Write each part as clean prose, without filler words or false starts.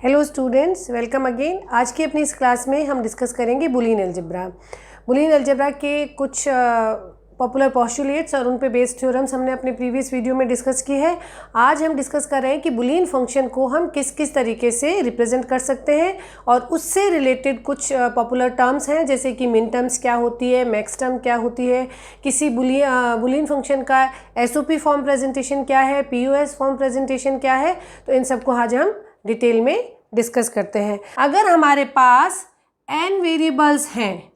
Hello students, welcome again. आज की अपनी इस क्लास में हम डिस्कस करेंगे बुलियन अलजेब्रा। बुलियन अलजेब्रा के कुछ पॉपुलर पोस्टुलेट्स और उन पे बेस्ड थ्योरम्स हमने अपने प्रीवियस वीडियो में डिस्कस की है। आज हम डिस्कस कर रहे हैं कि बुलियन फंक्शन को हम किस किस तरीके से रिप्रेजेंट कर सकते हैं और उससे रिलेटेड कुछ पॉपुलर टर्म्स हैं, जैसे कि मिन टर्म्स क्या होती है, मैक्स टर्म क्या होती है, किसी बुलियन फंक्शन का एसओपी फॉर्म प्रेजेंटेशन क्या है, पीओएस फॉर्म प्रेजेंटेशन क्या है। तो इन सबको आज हम डिटेल में डिस्कस करते हैं। अगर हमारे पास n वेरिएबल्स हैं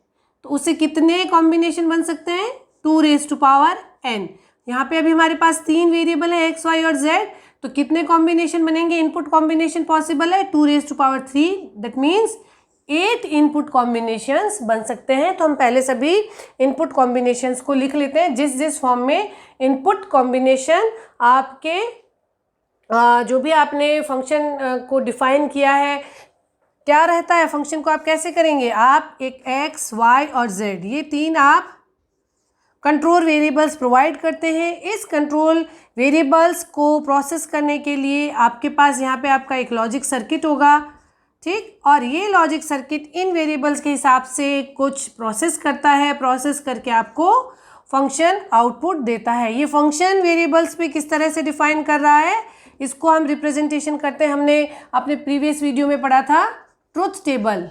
तो उससे कितने कॉम्बिनेशन बन सकते हैं? 2 रेज़ टू पावर n। यहाँ पे अभी हमारे पास 3 वेरिएबल है x, y और z, तो कितने कॉम्बिनेशन बनेंगे? इनपुट कॉम्बिनेशन पॉसिबल है 2 raise to power 3, that means 8 input combinations बन सकते हैं। तो हम पहले सभी इनपुट कॉम्बिनेशंस को लिख लेते हैं। जिस जिस फॉर्म में इनपुट कॉम्बिनेशन आपके जो भी आपने फंक्शन को डिफाइन किया है, क्या रहता है फंक्शन को आप कैसे करेंगे? आप एक x, y और z, ये 3 आप कंट्रोल वेरिएबल्स प्रोवाइड करते हैं। इस कंट्रोल वेरिएबल्स को प्रोसेस करने के लिए आपके पास यहाँ पे आपका एक लॉजिक सर्किट होगा, ठीक। और ये लॉजिक सर्किट इन वेरिएबल्स के हिसाब से कुछ प्रोसेस करता है, प्रोसेस करके आपको फंक्शन आउटपुट देता है। ये फंक्शन वेरिएबल्स पे किस तरह से डिफाइन कर रहा है, इसको हम रिप्रेजेंटेशन करते हैं। हमने अपने प्रीवियस वीडियो में पढ़ा था ट्रुथ टेबल,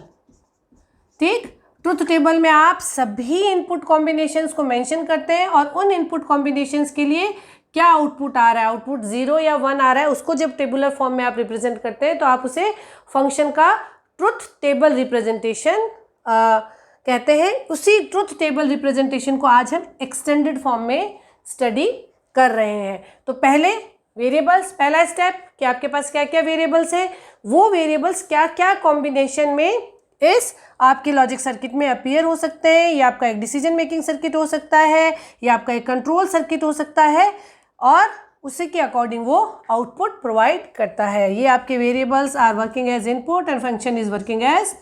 ठीक। ट्रुथ टेबल में आप सभी इनपुट कॉम्बिनेशंस को मेंशन करते हैं और उन इनपुट कॉम्बिनेशंस के लिए क्या आउटपुट आ रहा है, आउटपुट 0 या 1 आ रहा है, उसको जब टेबुलर फॉर्म में आप रिप्रेजेंट करते हैं तो आप उसे फंक्शन का ट्रुथ टेबल रिप्रेजेंटेशन कहते हैं। उसी ट्रुथ टेबल रिप्रेजेंटेशन को आज हम एक्सटेंडेड फॉर्म में स्टडी कर रहे हैं। तो पहले वेरिएबल्स, पहला स्टेप कि आपके पास क्या क्या वेरिएबल्स हैं, वो वेरिएबल्स क्या क्या कॉम्बिनेशन में इस आपके लॉजिक सर्किट में अपीयर हो सकते हैं। ये आपका एक डिसीजन मेकिंग सर्किट हो सकता है, या आपका एक कंट्रोल सर्किट हो सकता है, और उसी के अकॉर्डिंग वो आउटपुट प्रोवाइड करता है। ये आपके variables are working as input and function is working as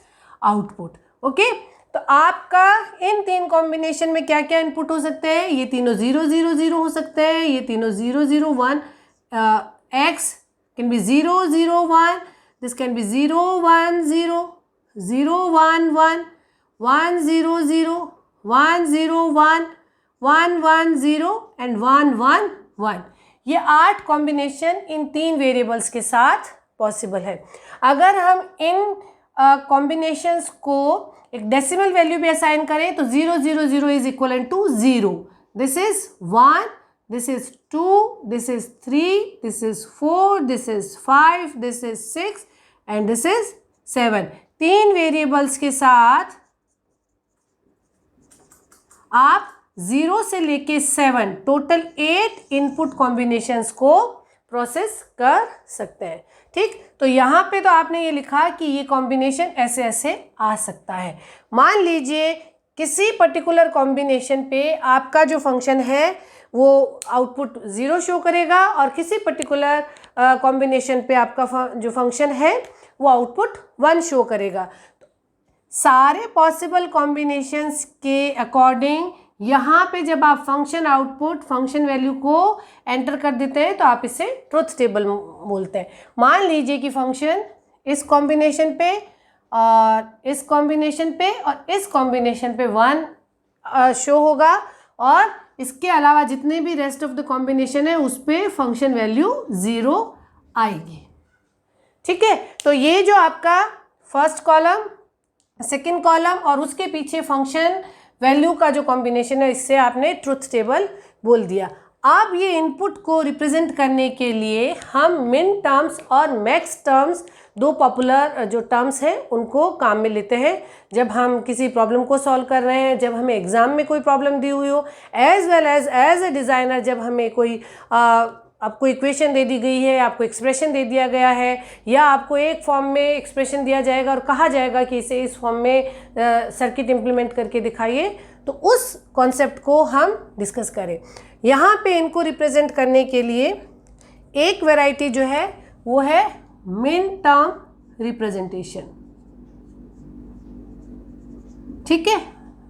output. Okay, तो आपका इन 3 कॉम्बिनेशन में क्या क्या इनपुट हो सकते हैं? ये तीनों 0 0 0 हो सकते हैं, ये तीनों 0 0 1, x can be 0 0 1, this can be 0 1 0, 0 1 1, 1 0 0, 1 0 1, 1 1 0 and 1 1 1। ये 8 कॉम्बिनेशन इन 3 वेरिएबल्स के साथ पॉसिबल है। अगर हम इन कॉम्बिनेशंस को एक डेसिमल वैल्यू भी असाइन करें तो 0 0 0 is equal to 0, this is 1, this is 2, this is 3, this is 4, this is 5, this is 6 and this is 7। 3 variables के साथ आप 0 से लेके 7 टोटल 8 इनपुट कॉम्बिनेशंस को प्रोसेस कर सकते हैं, ठीक। तो यहाँ पे तो आपने ये लिखा कि ये कॉम्बिनेशन ऐसे ऐसे आ सकता है। मान लीजिए किसी पर्टिकुलर कॉम्बिनेशन पे आपका जो फंक्शन है वो आउटपुट 0 शो करेगा और किसी पर्टिकुलर कॉम्बिनेशन पे आपका जो फंक्शन है वो आउटपुट 1 शो करेगा। तो सारे पॉसिबल कॉम्बिनेशंस के अकॉर्डिंग यहाँ पे जब आप फंक्शन आउटपुट, फंक्शन वैल्यू को एंटर कर देते हैं तो आप इसे ट्रुथ टेबल बोलते हैं। मान लीजिए कि फंक्शन इस कॉम्बिनेशन पे और इस कॉम्बिनेशन पे और इस कॉम्बिनेशन पे 1 शो होगा और इसके अलावा जितने भी रेस्ट ऑफ द कॉम्बिनेशन है उस पे फंक्शन वैल्यू 0 आएगी, ठीक है। तो ये जो आपका फर्स्ट कॉलम, सेकंड कॉलम और उसके पीछे फंक्शन वैल्यू का जो कॉम्बिनेशन है, इससे आपने ट्रुथ टेबल बोल दिया। अब ये इनपुट को रिप्रेजेंट करने के लिए हम मिन टर्म्स और मैक्स टर्म्स, 2 पॉपुलर जो टर्म्स हैं उनको काम में लेते हैं जब हम किसी प्रॉब्लम को सॉल्व कर रहे हैं, जब हमें एग्जाम में कोई प्रॉब्लम दी हुई हो, as well as a designer जब हमें कोई आपको इक्वेशन दे दी गई है, आपको एक्सप्रेशन दे दिया गया है, या आपको एक फॉर्म में एक्सप्रेशन दिया जाएगा और कहा जाएगा कि इसे इस फॉर्म में सर्किट इम्प्लीमेंट करके दिखाइए, तो उस कॉन्सेप्ट को हम डिस्कस करें। यहाँ पे इनको रिप्रेजेंट करने के लिए एक वैरायटी जो है वो है मिन टर्म रिप्रेजेंटेशन, ठीक है।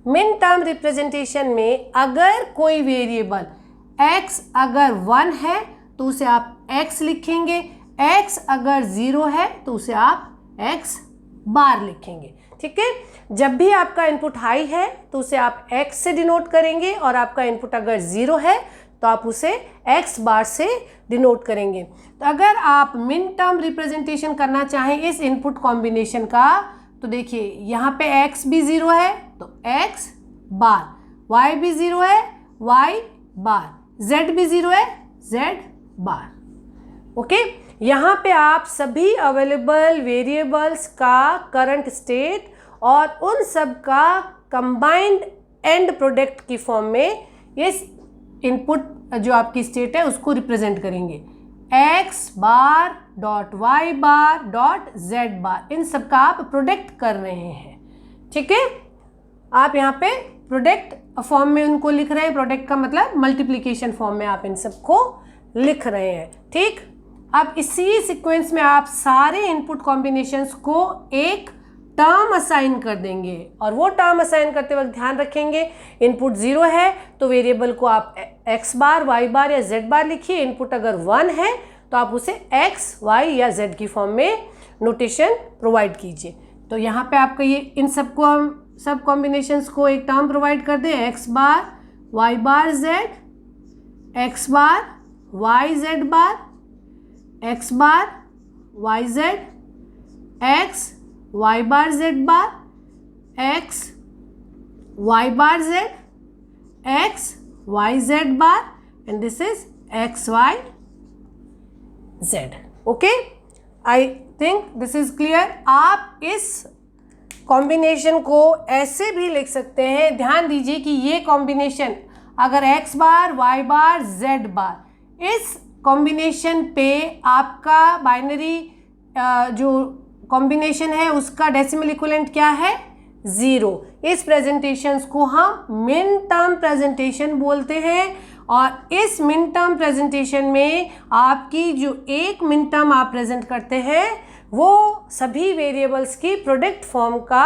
मिन टर्म रिप्रेजेंटेशन में अगर कोई वेरिएबल x अगर 1 है तो उसे आप x लिखेंगे, x अगर 0 है तो उसे आप x बार लिखेंगे। ठीक है, जब भी आपका इनपुट हाई है तो उसे आप x से डिनोट करेंगे, और आपका इनपुट अगर 0 है तो आप उसे x बार से डिनोट करेंगे। तो अगर आप मिन टर्म रिप्रेजेंटेशन करना चाहें इस इनपुट कॉम्बिनेशन का, तो देखिए यहाँ पे x भी 0 है तो x बार, y भी 0 है y बार, z भी 0 है z बार। ओके, यहाँ पे आप सभी अवेलेबल वेरिएबल्स का करंट स्टेट और उन सब का कंबाइंड एंड प्रोडक्ट की फॉर्म में इस इनपुट जो आपकी स्टेट है उसको रिप्रेजेंट करेंगे। x बार डॉट y बार डॉट z बार, इन सब का आप प्रोडक्ट कर रहे हैं। ठीक है, आप यहाँ पे प्रोडक्ट फॉर्म में उनको लिख रहे हैं, प्रोडक्ट का मतलब मल्टीप्लिकेशन फॉर्म में आप इन सबको लिख रहे हैं। ठीक, अब इसी सीक्वेंस में आप सारे इनपुट कॉम्बिनेशंस को एक टर्म असाइन कर देंगे, और वो टर्म असाइन करते वक्त ध्यान रखेंगे इनपुट 0 है तो वेरिएबल को आप x बार y बार या z बार लिखिए, इनपुट अगर 1 है तो आप उसे x y या z की फॉर्म में नोटेशन प्रोवाइड कीजिए। तो यहाँ पे आपका ये इन सबको हम सब कॉम्बिनेशंस को एक टर्म प्रोवाइड कर दें, x bar y bar z, x bar y z bar, x bar y z, x y bar z bar, x y bar z, x y z bar, and this is x y z. Okay, I think this is clear. आप इस combination को ऐसे भी लिख सकते हैं, ध्यान दीजिए कि ये कॉम्बिनेशन अगर x बार y बार z बार, इस कॉम्बिनेशन पे आपका बाइनरी जो कॉम्बिनेशन है उसका डेसिमल इक्विवेलेंट क्या है, 0। इस प्रेजेंटेशंस को हम मिन टर्म प्रेजेंटेशन बोलते हैं, और इस मिन टर्म प्रेजेंटेशन में आपकी जो एक मिन टर्म आप प्रेजेंट करते हैं वो सभी वेरिएबल्स की प्रोडक्ट फॉर्म का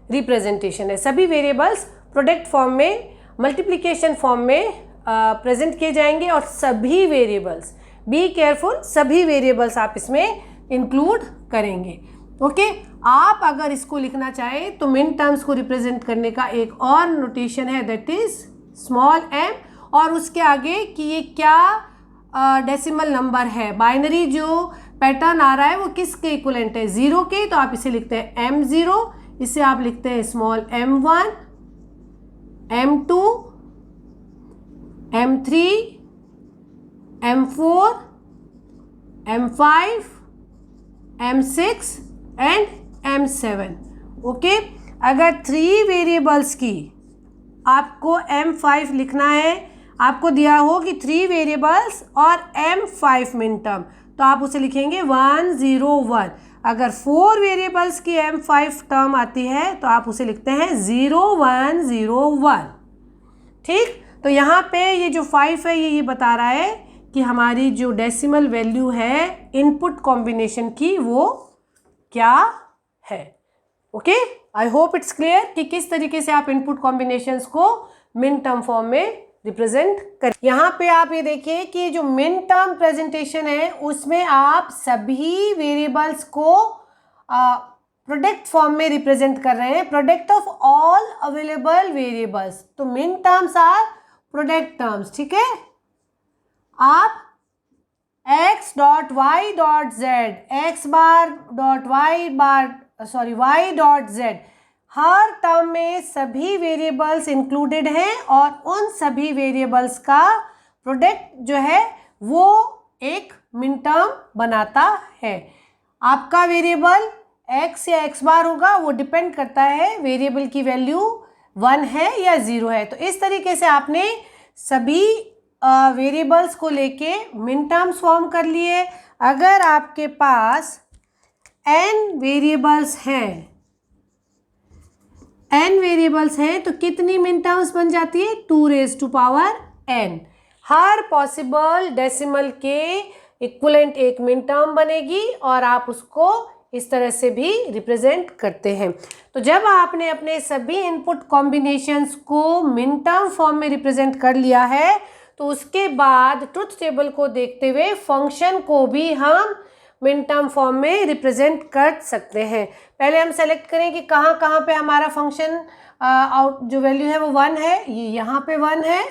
रिप्रेजेंटेशन है। सभी वेरिएबल्स प्रोडक्ट फॉर्म में, मल्टीप्लिकेशन फॉर्म में प्रेजेंट किए जाएंगे, और सभी वेरिएबल्स, बी केयरफुल, सभी वेरिएबल्स आप इसमें इंक्लूड करेंगे। ओके, आप अगर इसको लिखना चाहें तो मिन टर्म्स को रिप्रेजेंट करने का एक और नोटेशन है, दैट इज स्मॉल m, और उसके आगे कि ये क्या डेसिमल नंबर है, बाइनरी जो पैटर्न आ रहा है वो किसके इक्विवेलेंट है, 0 के, तो आप इसे लिखते हैं m0, इसे आप लिखते हैं small m1, m2, m3, m4, m5, m6 and m7। Okay, अगर 3 वेरिएबल्स की आपको m5 लिखना है, आपको दिया हो कि 3 वेरिएबल्स और m5 मिन टर्म, तो आप उसे लिखेंगे 1 0 1। अगर 4 वेरिएबल्स की m5 टर्म आती है तो आप उसे लिखते हैं 0 1 0 1। ठीक, तो यहाँ पे ये जो 5 है ये बता रहा है कि हमारी जो डेसिमल वैल्यू है इनपुट कॉम्बिनेशन की वो क्या है। Okay, I hope it's clear कि किस तरीके से आप इनपुट कॉम्बिनेशंस को मिन टर्म फॉर्म में रिप्रेजेंट करें। यहाँ पे आप ये देखिए कि जो मिन टर्म प्रेजेंटेशन है उसमें आप सभी वेरिएबल्स को प्रोडक्ट फॉर्म में रिप्रेजेंट कर रहे हैं, product of all available variables. तो मिन टर्म्स आर प्रोडक्ट टर्म्स। ठीक है, आप x dot Y dot Z, X bar dot Y bar Y dot Z, हर टर्म में सभी वेरिएबल्स इंक्लूडेड हैं, और उन सभी वेरिएबल्स का प्रोडक्ट जो है वो एक मिन टर्म बनाता है। आपका वेरिएबल x या x बार होगा, वो डिपेंड करता है वेरिएबल की वैल्यू 1 है या 0 है। तो इस तरीके से आपने सभी वेरिएबल्स को लेके मिन टर्म्स फॉर्म कर लिए। अगर आपके पास n वेरिएबल्स हैं तो कितनी मिन टर्म्स बन जाती है, 2 रेज़ टू पावर n। हर पॉसिबल डेसिमल के इक्विवेलेंट एक मिन टर्म बनेगी, और आप उसको इस तरह से भी रिप्रेजेंट करते हैं। तो जब आपने अपने सभी इनपुट कॉम्बिनेशंस को मिन टर्म फॉर्म में रिप्रेजेंट कर लिया है तो उसके बाद ट्रुथ टेबल को देखते हुए फंक्शन को भी हम मिन टर्म फॉर्म में रिप्रेजेंट कर सकते हैं। पहले हम सेलेक्ट करें कि कहाँ कहाँ पे हमारा फंक्शन आउट जो वैल्यू है वो 1 है। ये यहाँ पे 1 है,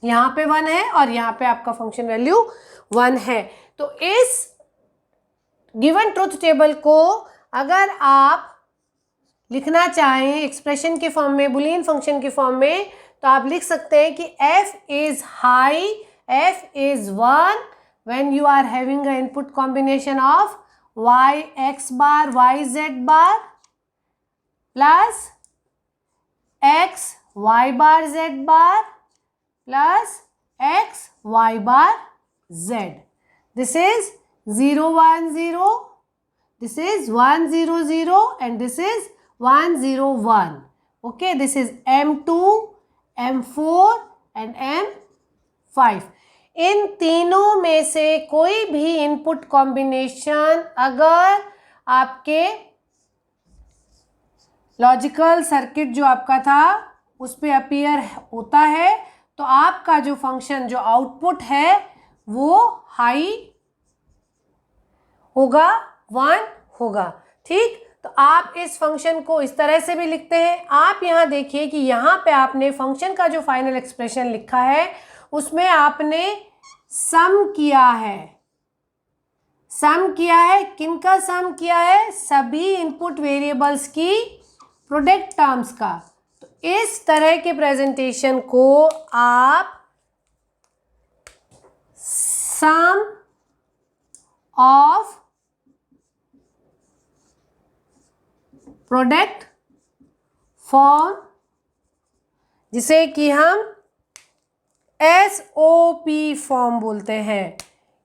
यहाँ पे 1 है और यहाँ पे आपका फंक्शन वैल्यू 1 है। तो इस गिवन ट्रुथ टेबल को अगर आप लिखना चाहें एक्सप्रेशन के फॉर्म में, बुलियन फंक्शन के फॉर्म में, तो आप लिख सकते हैं कि f is high, f is 1 when you are having an input combination of y x bar y z bar plus x y bar z bar plus x y bar z. This is 0 1 0, this is 1 0 0 and this is 1 0 1. Okay, this is M2, M4 and M5. इन तीनों में से कोई भी input combination अगर आपके logical circuit जो आपका था उस पे अपीयर होता है तो आपका जो फंक्शन जो आउटपुट है वो हाई होगा, 1 होगा। ठीक, तो आप इस फंक्शन को इस तरह से भी लिखते हैं। आप यहाँ देखिए कि यहाँ पे आपने फंक्शन का जो फाइनल एक्सप्रेशन लिखा है उसमें आपने सम किया है। सम किया है, किनका सम किया है? सभी इनपुट वेरिएबल्स की प्रोडक्ट टर्म्स का। तो इस तरह के प्रेजेंटेशन को आप सम ऑफ प्रोडक्ट फॉर्म, जिसे कि हम SOP फॉर्म बोलते हैं,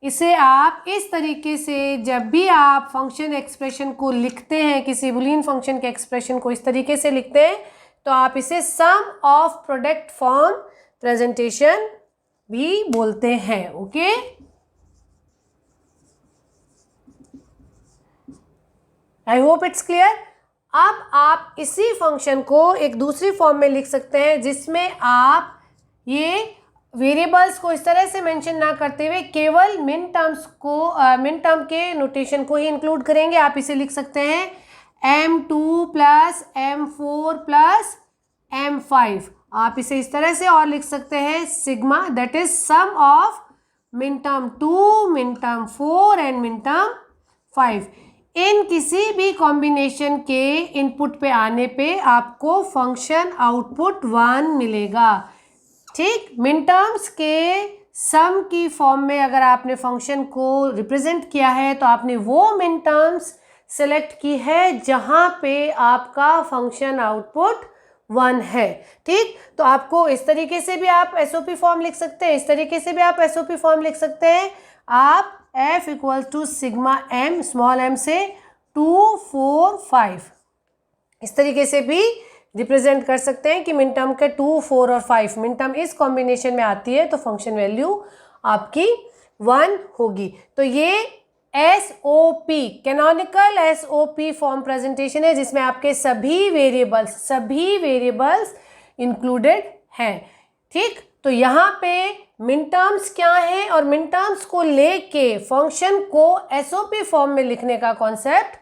इसे आप इस तरीके से जब भी आप फंक्शन एक्सप्रेशन को लिखते हैं, किसी बुलियन फंक्शन के एक्सप्रेशन को इस तरीके से लिखते हैं तो आप इसे सम ऑफ प्रोडक्ट फॉर्म प्रेजेंटेशन भी बोलते हैं। Okay, I hope it's clear. अब आप इसी फंक्शन को एक दूसरी फॉर्म में लिख सकते हैं जिसमें आप ये वेरिएबल्स को इस तरह से मेंशन ना करते हुए केवल मिन टर्म्स को मिन टर्म के नोटेशन को ही इंक्लूड करेंगे। आप इसे लिख सकते हैं M2 plus M4 plus M5। आप इसे इस तरह से और लिख सकते हैं sigma, that is sum of minterm 2, minterm 4 and minterm 5। इन किसी भी कॉम्बिनेशन के इनपुट पे आने पे आपको फंक्शन आउटपुट 1 मिलेगा। ठीक, मिन टर्म्स के सम की फॉर्म में अगर आपने फंक्शन को रिप्रेजेंट किया है तो आपने वो मिन टर्म्स सेलेक्ट की है जहाँ पे आपका फंक्शन आउटपुट 1 है। ठीक, तो आपको इस तरीके से भी आप SOP फॉर्म लिख सकते हैं, इस तरीके से भी आप SOP फॉर्म लिख सकते हैं। आप F equals to sigma M, small m से 2 4 5 इस तरीके से भी रिप्रेजेंट कर सकते हैं कि मिन टर्म के 2 4 और 5 मिन टर्म इस कॉम्बिनेशन में आती है तो फंक्शन वैल्यू आपकी 1 होगी। तो ये SOP canonical SOP form presentation है जिसमें आपके सभी वेरिएबल्स इंक्लूडेड हैं। ठीक, तो यहाँ पे मिन टर्म्स क्या हैं और मिन टर्म्स को लेके फंक्शन को SOP फॉर्म में लिखने का कॉन्सेप्ट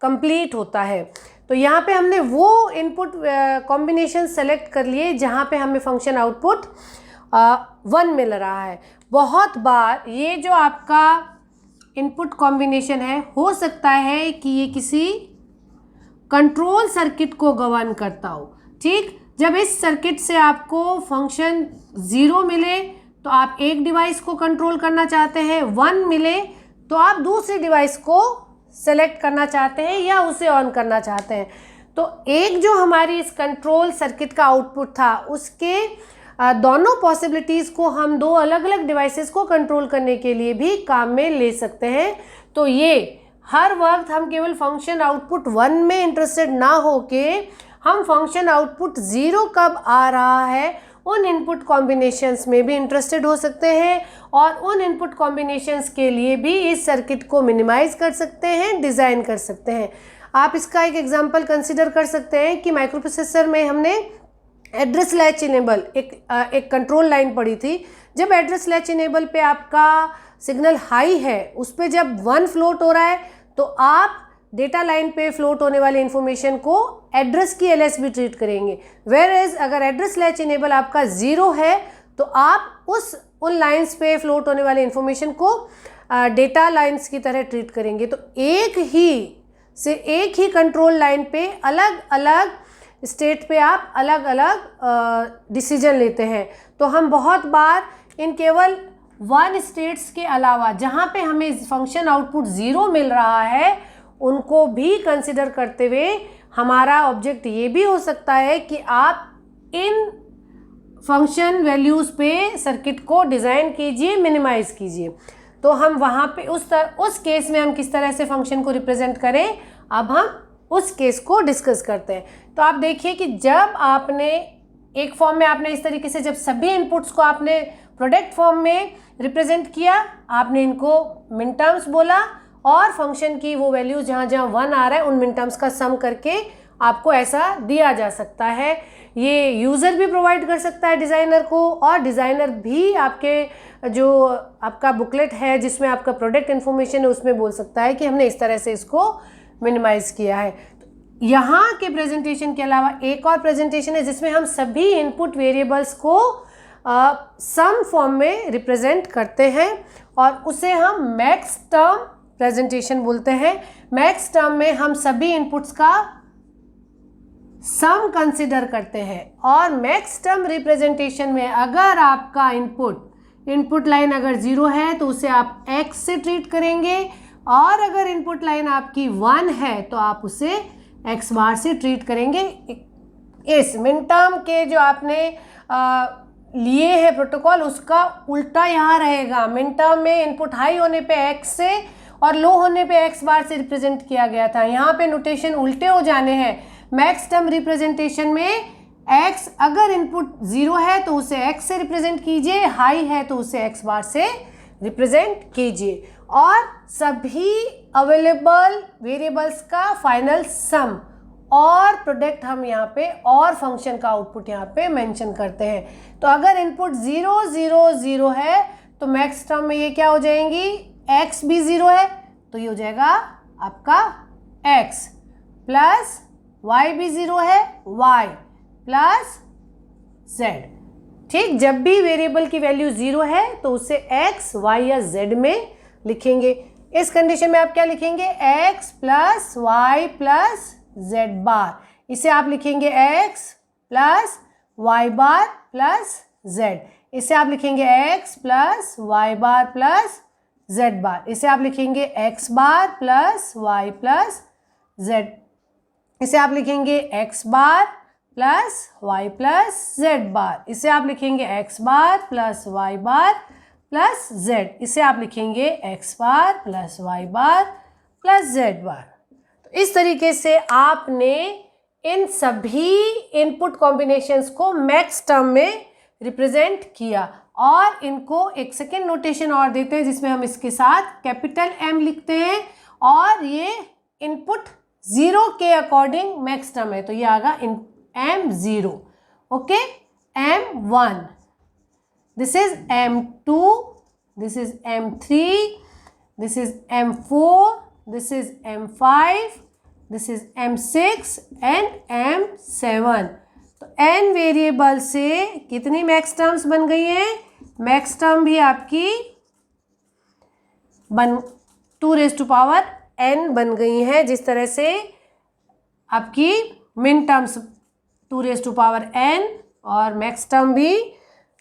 कंप्लीट होता है। तो यहाँ पे हमने वो इनपुट कॉम्बिनेशन सेलेक्ट कर लिए जहाँ पे हमें फंक्शन आउटपुट 1 मिल रहा है। बहुत बार ये जो आपका इनपुट कॉम्बिनेशन है हो सकता है कि ये किसी कंट्रोल सर्किट को गवर्न करता हो। ठीक, जब इस सर्किट से आपको फंक्शन 0 मिले तो आप एक डिवाइस को कंट्रोल करना चाहते हैं, 1 मिले तो आप दूसरी डिवाइस को सेलेक्ट करना चाहते हैं या उसे ऑन करना चाहते हैं। तो एक जो हमारी इस कंट्रोल सर्किट का आउटपुट था उसके दोनों पॉसिबिलिटीज़ को हम दो अलग अलग डिवाइसेस को कंट्रोल करने के लिए भी काम में ले सकते हैं। तो ये हर वक्त हम केवल फंक्शन आउटपुट 1 में इंटरेस्टेड ना हो के हम फंक्शन आउटपुट 0 कब आ रहा है उन इनपुट कॉम्बिनेशंस में भी इंटरेस्टेड हो सकते हैं और उन इनपुट कॉम्बिनेशंस के लिए भी इस सर्किट को मिनिमाइज कर सकते हैं, डिज़ाइन कर सकते हैं। आप इसका एक एग्जांपल कंसिडर कर सकते हैं कि माइक्रो प्रोसेसर में हमने एड्रेस लैच इनेबल एक कंट्रोल लाइन पड़ी थी। जब एड्रेस लैच इनेबल पे आपका सिग्नल हाई है उस पर जब 1 फ्लोट हो रहा है तो आप डेटा लाइन पे फ्लोट होने वाले इन्फॉर्मेशन को एड्रेस की एलएस भी ट्रीट करेंगे। वेयर एज अगर एड्रेस लैच इनेबल आपका 0 है तो आप उन लाइंस पे फ्लोट होने वाले इन्फॉर्मेशन को डेटा लाइंस की तरह ट्रीट करेंगे। तो एक ही कंट्रोल लाइन पे अलग अलग स्टेट पे आप अलग अलग डिसीजन लेते हैं। तो हम बहुत बार इन केवल 1 स्टेट्स के अलावा जहाँ पे हमें फंक्शन आउटपुट 0 मिल रहा है उनको भी कंसिडर करते हुए हमारा ऑब्जेक्ट ये भी हो सकता है कि आप इन फंक्शन वैल्यूज़ पे सर्किट को डिज़ाइन कीजिए, मिनिमाइज़ कीजिए। तो हम वहाँ पे उस केस में हम किस तरह से फंक्शन को रिप्रेजेंट करें, अब हम उस केस को डिस्कस करते हैं। तो आप देखिए कि जब आपने एक फॉर्म में आपने इस तरीके से जब सभी इनपुट्स को आपने प्रोडक्ट फॉर्म में रिप्रेजेंट किया, आपने इनको मिन टर्म्स बोला और फंक्शन की वो वैल्यू जहाँ जहाँ 1 आ रहा है उन मिन टर्म्स का सम करके आपको ऐसा दिया जा सकता है। ये यूज़र भी प्रोवाइड कर सकता है डिज़ाइनर को, और डिज़ाइनर भी आपके जो आपका बुकलेट है जिसमें आपका प्रोडक्ट इन्फॉर्मेशन है उसमें बोल सकता है कि हमने इस तरह से इसको मिनिमाइज़ किया है। यहाँ के प्रेजेंटेशन के अलावा एक और प्रेजेंटेशन है जिसमें हम सभी इनपुट वेरिएबल्स को सम फॉर्म में रिप्रेजेंट करते हैं और उसे हम मैक्स टर्म प्रेजेंटेशन बोलते हैं। मैक्स टर्म में हम सभी इनपुट्स का सम कंसिडर करते हैं और मैक्स टर्म रिप्रेजेंटेशन में अगर आपका इनपुट लाइन अगर 0 है तो उसे आप x से ट्रीट करेंगे, और अगर इनपुट लाइन आपकी 1 है तो आप उसे x बार से ट्रीट करेंगे। इस मिन टर्म के जो आपने लिए है प्रोटोकॉल उसका उल्टा यहाँ रहेगा। मिन टर्म में इनपुट हाई होने पे x से और लो होने पे x बार से रिप्रेजेंट किया गया था, यहाँ पे नोटेशन उल्टे हो जाने हैं। मैक्स टर्म रिप्रेजेंटेशन में x अगर इनपुट 0 है तो उसे x से रिप्रेजेंट कीजिए, हाई है तो उसे x बार से रिप्रेजेंट कीजिए, और सभी अवेलेबल वेरिएबल्स का फाइनल सम और प्रोडक्ट हम यहाँ पे और फंक्शन का आउटपुट यहाँ पे मेंशन करते हैं। तो अगर इनपुट 0 0 0 है तो मैक्स टर्म में ये क्या हो जाएंगी, x भी 0 है तो ये हो जाएगा आपका x, प्लस y भी 0 है y, प्लस z। ठीक, जब भी वेरिएबल की वैल्यू 0 है तो उसे x, y या z में लिखेंगे। इस कंडीशन में आप क्या लिखेंगे, x plus y plus z बार। इसे आप लिखेंगे x प्लस y बार प्लस z। इसे आप लिखेंगे x प्लस y बार प्लस z बार। इसे आप लिखेंगे x बार प्लस y प्लस z। इसे आप लिखेंगे x बार प्लस y प्लस z बार। इसे आप लिखेंगे x बार प्लस y बार प्लस z। इसे आप लिखेंगे x बार प्लस y बार प्लस z बार। तो इस तरीके से आपने इन सभी इनपुट कॉम्बिनेशंस को मैक्स टर्म में रिप्रेजेंट किया, और इनको एक सेकेंड नोटेशन और देते हैं जिसमें हम इसके साथ कैपिटल M लिखते हैं, और ये इनपुट 0 के अकॉर्डिंग मैक्स टर्म है। तो ये आगा M0, okay, M1, this is M2, this is M3, this is M4, this is M5, this is M6 and M7। तो n वेरिएबल से कितनी मैक्स टर्म्स बन गई हैं, मैक्स टर्म भी आपकी 2n बन गई हैं। जिस तरह से आपकी मिन टर्म्स 2n और मैक्स टर्म भी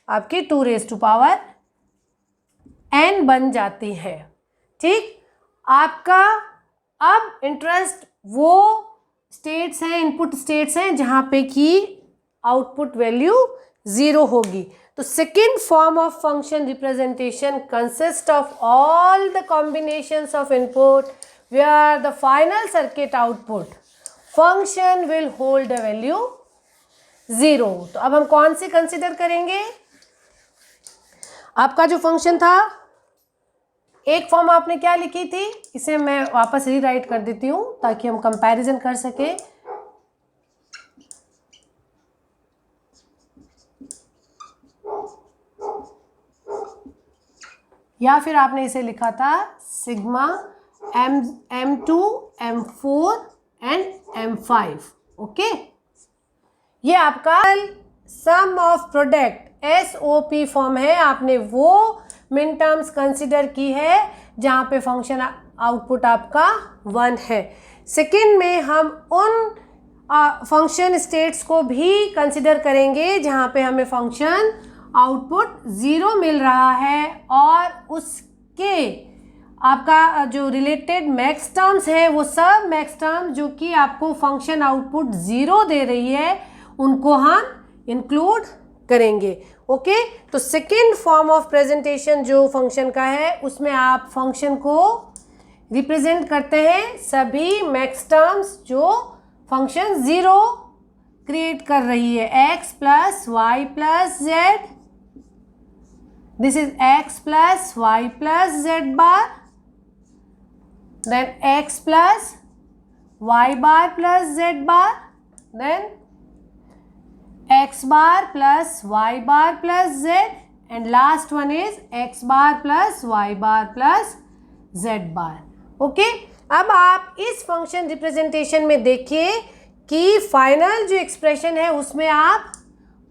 आपकी 2n बन जाती है। ठीक, आपका अब इंटरेस्ट वो स्टेट्स हैं, इनपुट स्टेट्स हैं जहाँ पे कि आउटपुट वैल्यू 0 होगी। तो second form of function representation consist of all the combinations of input where the final circuit output function will hold a value 0। तो अब हम कौन सी कंसिडर करेंगे, आपका जो फंक्शन था, एक फॉर्म आपने क्या लिखी थी, इसे मैं वापस रीराइट कर देती हूँ ताकि हम कंपैरिजन कर सके। या फिर आपने इसे लिखा था sigma M2 M4 and M5। Okay, ये आपका सम ऑफ प्रोडक्ट SOP फॉर्म है। आपने वो मिन टर्म्स कंसिडर की है जहाँ पे फंक्शन आउटपुट आपका 1 है। सेकेंड में हम उन फंक्शन स्टेट्स को भी कंसिडर करेंगे जहाँ पे हमें फंक्शन आउटपुट 0 मिल रहा है और उसके आपका जो रिलेटेड मैक्स टर्म्स है वो सब मैक्स टर्म जो कि आपको फंक्शन आउटपुट 0 दे रही है उनको हम इंक्लूड करेंगे। ओके, तो सेकेंड फॉर्म ऑफ प्रेजेंटेशन जो फंक्शन का है उसमें आप फंक्शन को रिप्रेजेंट करते हैं सभी मैक्स टर्म्स जो फंक्शन 0 क्रिएट कर रही है। x plus Y plus Z, this is x plus Y plus Z bar, then x plus Y bar plus Z bar, then x bar plus y bar plus z, and last one is x bar plus y bar plus z bar। Okay, अब आप इस function representation में देखिए कि final जो expression है उसमें आप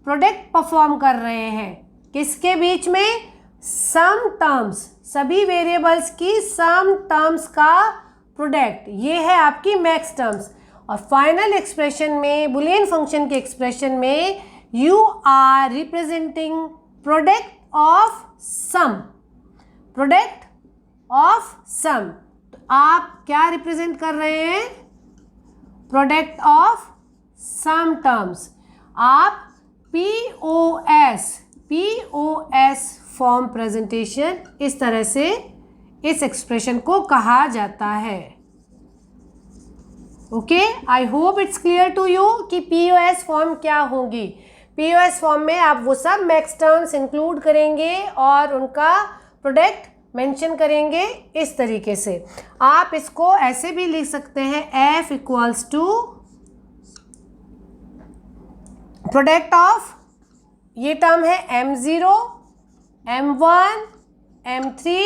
प्रोडक्ट परफॉर्म कर रहे हैं किसके बीच में, सम टर्म्स, सभी वेरिएबल्स की सम टर्म्स का प्रोडक्ट, ये है आपकी मैक्स टर्म्स। और फाइनल एक्सप्रेशन में, बुलियन फंक्शन के एक्सप्रेशन में you are representing product of sum, product of sum. तो आप क्या रिप्रेजेंट कर रहे हैं, प्रोडक्ट ऑफ सम टर्म्स। आप POS फॉर्म प्रेजेंटेशन, इस तरह से इस एक्सप्रेशन को कहा जाता है। Okay, I hope it's clear to you कि POS फॉर्म क्या होगी। POS फॉर्म में आप वो सब मैक्स टर्म्स इंक्लूड करेंगे और उनका प्रोडक्ट मेंशन करेंगे इस तरीके से। आप इसको ऐसे भी लिख सकते हैं, F equals to product of, ये टर्म है M0, M1, M3,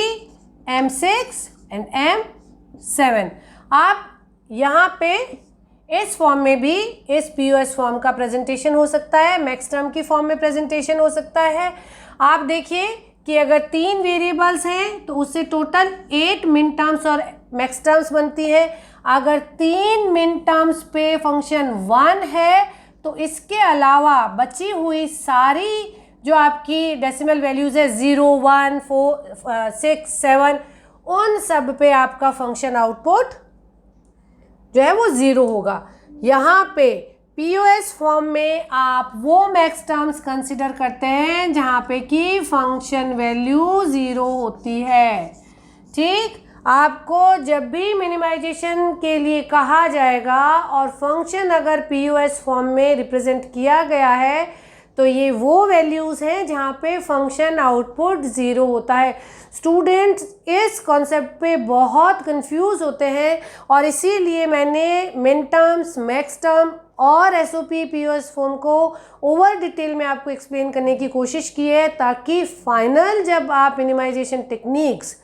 M6 and M7। आप यहाँ पे इस फॉर्म में भी इस POS फॉर्म का प्रेजेंटेशन हो सकता है, मैक्स टर्म की फॉर्म में प्रेजेंटेशन हो सकता है। आप देखिए कि अगर 3 वेरिएबल्स हैं तो उससे टोटल 8 मिन टर्म्स और मैक्स टर्म्स बनती है। अगर 3 मिन टर्म्स पे फंक्शन 1 है तो इसके अलावा बची हुई सारी जो आपकी डेसिमल वैल्यूज़ है 0, 1, 4, 6, 7, उन सब पे आपका फंक्शन आउटपुट जो है वो 0 होगा। यहाँ पे POS फॉर्म में आप वो मैक्स टर्म्स कंसिडर करते हैं जहाँ पे कि फंक्शन वैल्यू 0 होती है। ठीक, आपको जब भी मिनिमाइजेशन के लिए कहा जाएगा और फंक्शन अगर POS फॉर्म में रिप्रेजेंट किया गया है तो ये वो वैल्यूज़ हैं जहाँ पे फंक्शन आउटपुट 0 होता है। स्टूडेंट्स इस कॉन्सेप्ट पे बहुत कंफ्यूज होते हैं और इसीलिए मैंने मिन टर्म्स, मैक्स टर्म और SOP POS फॉर्म को ओवर डिटेल में आपको एक्सप्लेन करने की कोशिश की है, ताकि फाइनल जब आप मिनिमाइजेशन टेक्निक्स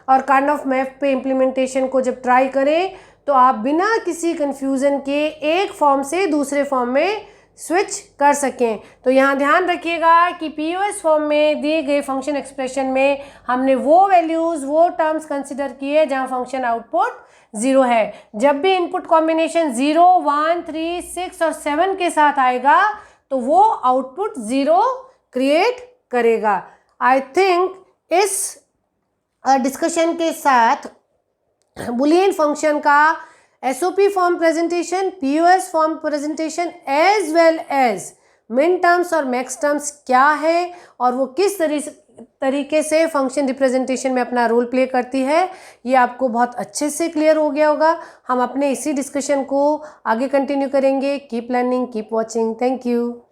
और काइंड ऑफ मैप पे इम्प्लीमेंटेशन को जब ट्राई करें तो आप बिना किसी कंफ्यूजन के एक फॉर्म से दूसरे फॉर्म में स्विच कर सकें। तो यहाँ ध्यान रखिएगा कि POS फॉर्म में दिए गए फंक्शन एक्सप्रेशन में हमने वो वैल्यूज़, वो टर्म्स कंसिडर किए जहाँ फंक्शन आउटपुट 0 है। जब भी इनपुट कॉम्बिनेशन 0, 1, 3, 6 और 7 के साथ आएगा तो वो आउटपुट 0 क्रिएट करेगा। आई थिंक इस डिस्कशन के साथ बुलियन फंक्शन का SOP form presentation, POS form presentation as well as minterms और मैक्स टर्म्स क्या है और वो किस तरीके से फंक्शन रिप्रेजेंटेशन में अपना रोल प्ले करती है, ये आपको बहुत अच्छे से क्लियर हो गया होगा। हम अपने इसी डिस्कशन को आगे कंटिन्यू करेंगे। Keep learning, keep watching. Thank you.